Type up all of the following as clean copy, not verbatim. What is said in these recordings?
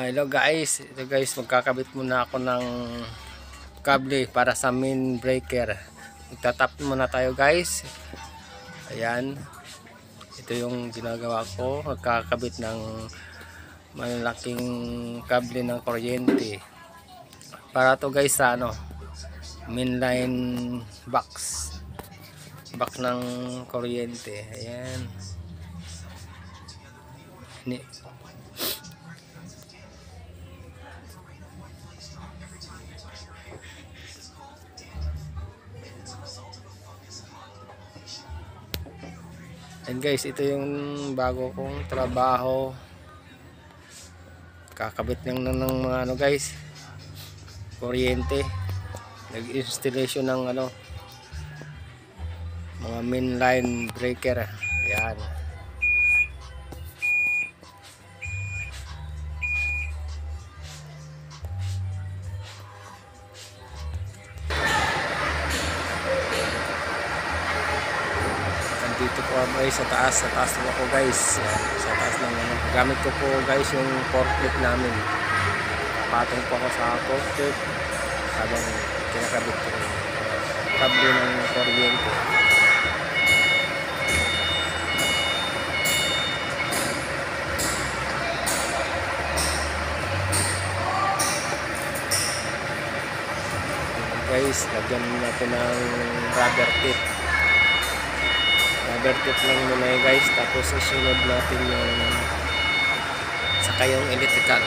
Hello guys, ito guys, magkakabit muna ako ng kable para sa main breaker. Magtatap muna tayo guys. Ayan, ito yung ginagawa ko, magkakabit ng malaking kable ng kuryente para to guys sa mainline box ng kuryente. Ayan. And guys, ito yung bago kong trabaho. Kakabit lang ng mga guys, kuryente. Nag-installation ng mga mainline breaker. Ayan. Dito po guys sa taas na po guys. Sa taas ng gamit ko po guys yung forklift namin. Patong po ako sa forklift habang kinakabit ko yung kable ng kuryente. Guys, lagyan natin ng rubber tip. Rubber tip lang muna guys, tapos isunod natin yung saka yung electrical.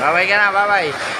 Bye-bye ka na, bye-bye.